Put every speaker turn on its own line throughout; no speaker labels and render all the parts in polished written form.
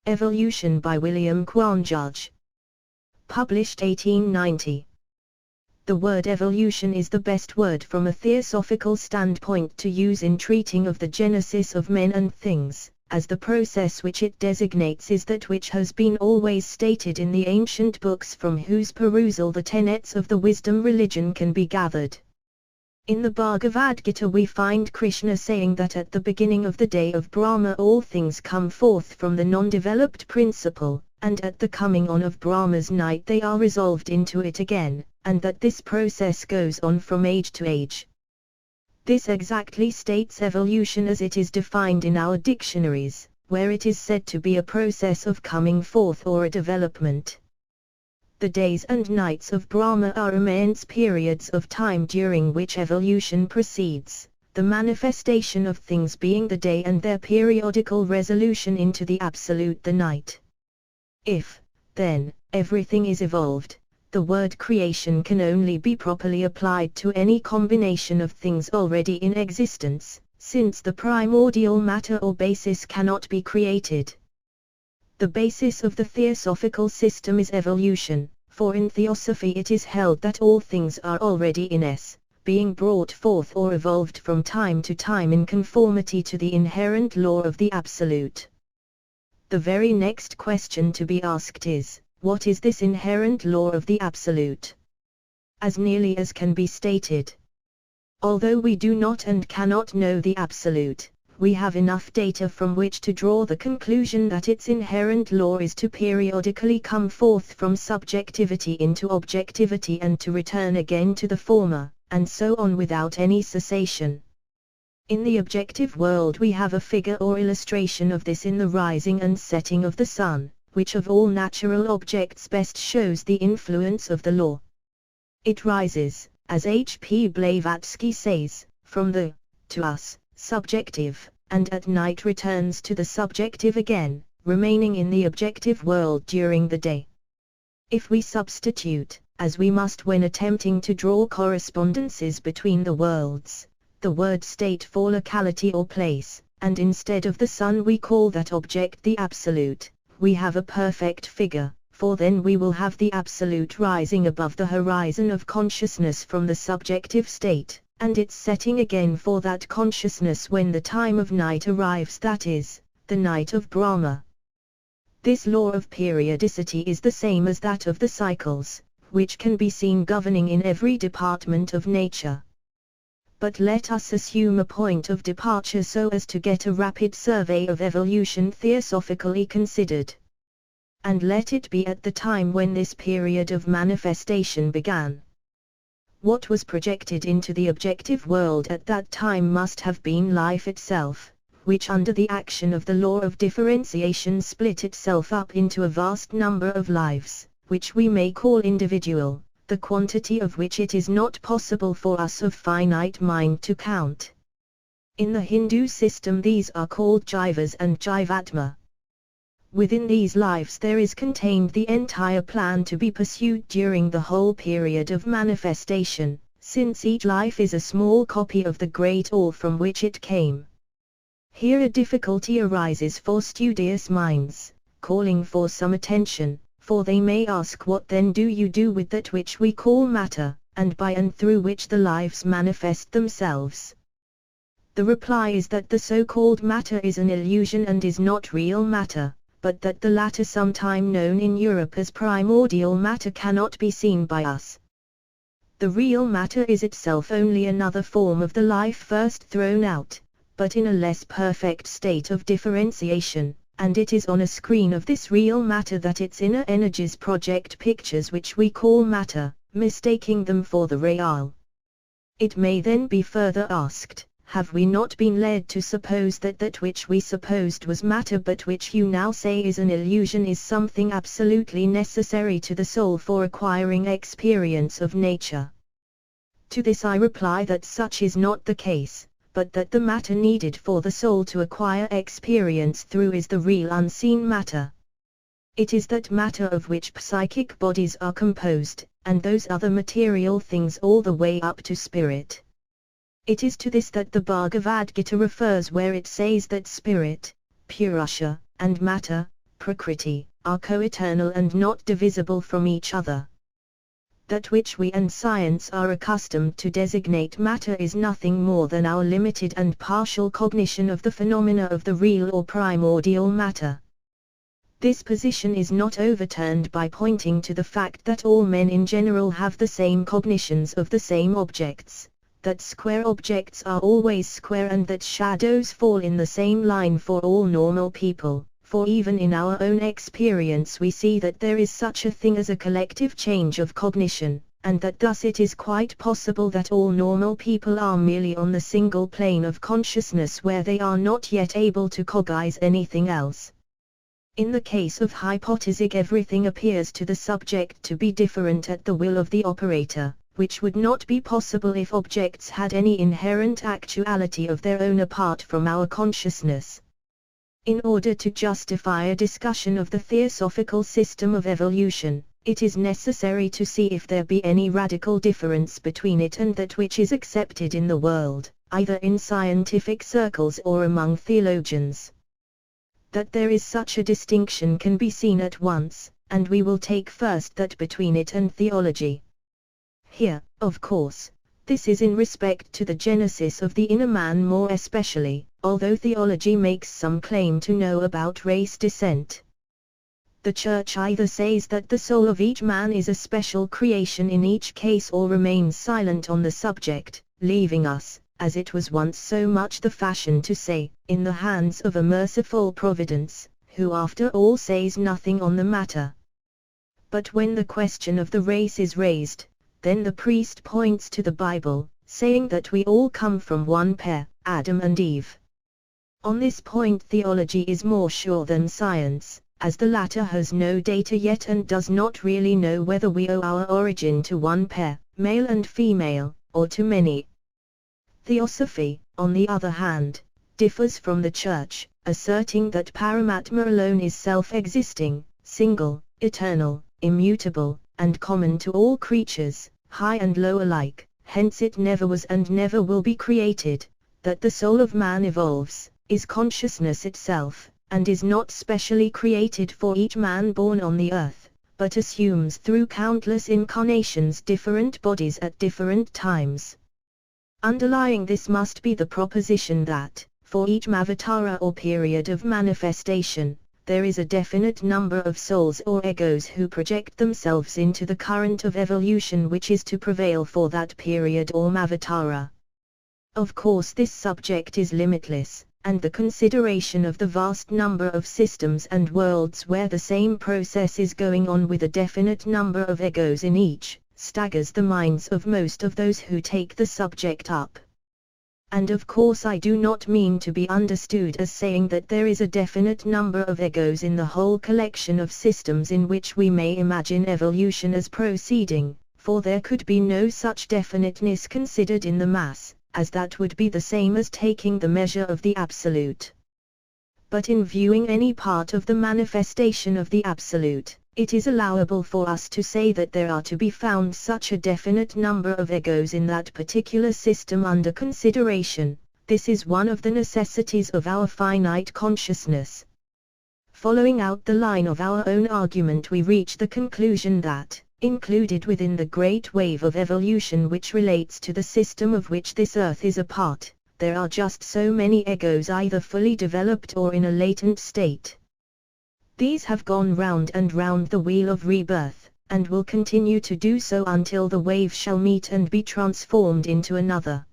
Evolution by William Quan Judge. Published 1890. The word evolution is the best word from a theosophical standpoint to use in treating of the genesis of men and things, as the process which it designates is that which has been always stated in the ancient books from whose perusal the tenets of the wisdom religion can be gathered. In the Bhagavad Gita we find Krishna saying that at the beginning of the day of Brahma all things come forth from the non-developed principle, and at the coming on of Brahma's night they are resolved into it again, and that this process goes on from age to age. This exactly states evolution as it is defined in our dictionaries, where it is said to be a process of coming forth or a development. The days and nights of Brahma are immense periods of time during which evolution proceeds, the manifestation of things being the day and their periodical resolution into the absolute the night. If, then, everything is evolved, the word creation can only be properly applied to any combination of things already in existence, since the primordial matter or basis cannot be created. The basis of the theosophical system is evolution, for in theosophy it is held that all things are already in us, being brought forth or evolved from time to time in conformity to the inherent law of the absolute. The very next question to be asked is, what is this inherent law of the absolute? As nearly as can be stated, although we do not and cannot know the absolute, we have enough data from which to draw the conclusion that its inherent law is to periodically come forth from subjectivity into objectivity and to return again to the former, and so on without any cessation. In the objective world we have a figure or illustration of this in the rising and setting of the sun, which of all natural objects best shows the influence of the law. It rises, as H. P. Blavatsky says, from the, to us, subjective, and at night returns to the subjective again, remaining in the objective world during the day. If we substitute, as we must when attempting to draw correspondences between the worlds, the word state for locality or place, and instead of the sun we call that object the absolute, we have a perfect figure, for then we will have the absolute rising above the horizon of consciousness from the subjective state, and its setting again for that consciousness when the time of night arrives, that is, the night of Brahma. This law of periodicity is the same as that of the cycles, which can be seen governing in every department of nature. But let us assume a point of departure so as to get a rapid survey of evolution theosophically considered. And let it be at the time when this period of manifestation began. What was projected into the objective world at that time must have been life itself, which under the action of the law of differentiation split itself up into a vast number of lives, which we may call individual, the quantity of which it is not possible for us of finite mind to count. In the Hindu system these are called jivas and jivatma. Within these lives there is contained the entire plan to be pursued during the whole period of manifestation, since each life is a small copy of the great all from which it came. Here a difficulty arises for studious minds, calling for some attention, for they may ask, what then do you do with that which we call matter, and by and through which the lives manifest themselves? The reply is that the so-called matter is an illusion and is not real matter, but that the latter, sometime known in Europe as primordial matter, cannot be seen by us. The real matter is itself only another form of the life first thrown out, but in a less perfect state of differentiation, and it is on a screen of this real matter that its inner energies project pictures which we call matter, mistaking them for the real. It may then be further asked, have we not been led to suppose that that which we supposed was matter but which you now say is an illusion is something absolutely necessary to the soul for acquiring experience of nature? To this I reply that such is not the case, but that the matter needed for the soul to acquire experience through is the real unseen matter. It is that matter of which psychic bodies are composed, and those other material things all the way up to spirit. It is to this that the Bhagavad Gita refers where it says that spirit, Purusha, and matter, Prakriti, are co-eternal and not divisible from each other. That which we and science are accustomed to designate matter is nothing more than our limited and partial cognition of the phenomena of the real or primordial matter. This position is not overturned by pointing to the fact that all men in general have the same cognitions of the same objects, that square objects are always square and that shadows fall in the same line for all normal people. For even in our own experience we see that there is such a thing as a collective change of cognition, and that thus it is quite possible that all normal people are merely on the single plane of consciousness where they are not yet able to cognize anything else. In the case of hypotesic, everything appears to the subject to be different at the will of the operator, which would not be possible if objects had any inherent actuality of their own apart from our consciousness. In order to justify a discussion of the theosophical system of evolution, it is necessary to see if there be any radical difference between it and that which is accepted in the world, either in scientific circles or among theologians. That there is such a distinction can be seen at once, and we will take first that between it and theology. Here, of course, this is in respect to the genesis of the inner man more especially, although theology makes some claim to know about race descent. The Church either says that the soul of each man is a special creation in each case or remains silent on the subject, leaving us, as it was once so much the fashion to say, in the hands of a merciful providence, who after all says nothing on the matter. But when the question of the race is raised, then the priest points to the Bible, saying that we all come from one pair, Adam and Eve. On this point theology is more sure than science, as the latter has no data yet and does not really know whether we owe our origin to one pair, male and female, or to many. Theosophy, on the other hand, differs from the Church, asserting that Paramatma alone is self-existing, single, eternal, immutable, and common to all creatures, high and low alike, hence it never was and never will be created, that the soul of man evolves, is consciousness itself, and is not specially created for each man born on the earth, but assumes through countless incarnations different bodies at different times. Underlying this must be the proposition that, for each Mavatara or period of manifestation, there is a definite number of souls or egos who project themselves into the current of evolution which is to prevail for that period or Mavatara. Of course this subject is limitless, and the consideration of the vast number of systems and worlds where the same process is going on with a definite number of egos in each, staggers the minds of most of those who take the subject up. And of course I do not mean to be understood as saying that there is a definite number of egos in the whole collection of systems in which we may imagine evolution as proceeding, for there could be no such definiteness considered in the mass, as that would be the same as taking the measure of the absolute. But in viewing any part of the manifestation of the absolute, it is allowable for us to say that there are to be found such a definite number of egos in that particular system under consideration. This is one of the necessities of our finite consciousness. Following out the line of our own argument, we reach the conclusion that, included within the great wave of evolution which relates to the system of which this earth is a part, there are just so many egos either fully developed or in a latent state. These have gone round and round the wheel of rebirth, and will continue to do so until the wave shall meet and be transformed into another.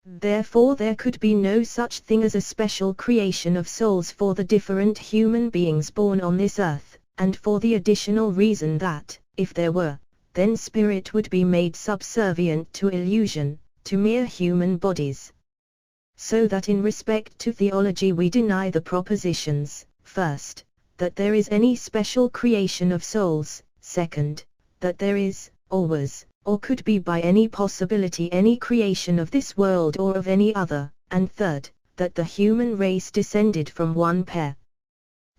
Therefore there could be no such thing as a special creation of souls for the different human beings born on this earth, and for the additional reason that, if there were, then spirit would be made subservient to illusion, to mere human bodies. So that in respect to theology we deny the propositions, first, that there is any special creation of souls, second, that there is, or was, or could be by any possibility any creation of this world or of any other, and third, that the human race descended from one pair.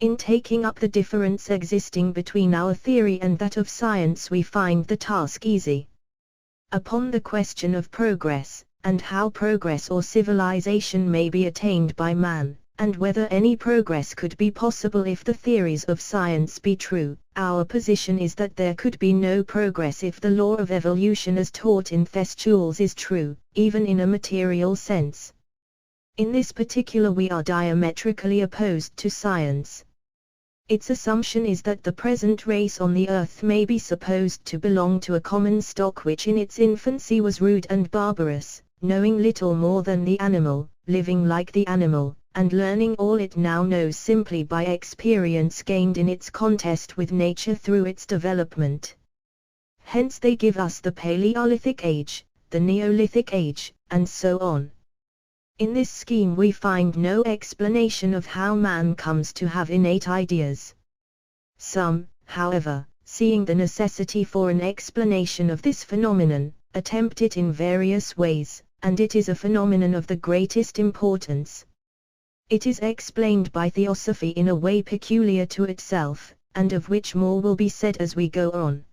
In taking up the difference existing between our theory and that of science we find the task easy. Upon the question of progress, and how progress or civilization may be attained by man, and whether any progress could be possible if the theories of science be true. Our position is that there could be no progress if the law of evolution as taught in Theosophy is true, even in a material sense. In this particular we are diametrically opposed to science. Its assumption is that the present race on the earth may be supposed to belong to a common stock which in its infancy was rude and barbarous, knowing little more than the animal, living like the animal, and learning all it now knows simply by experience gained in its contest with nature through its development. Hence they give us the Paleolithic age, the Neolithic age, and so on. In this scheme we find no explanation of how man comes to have innate ideas. Some, however, seeing the necessity for an explanation of this phenomenon, attempt it in various ways, and it is a phenomenon of the greatest importance. It is explained by Theosophy in a way peculiar to itself, and of which more will be said as we go on.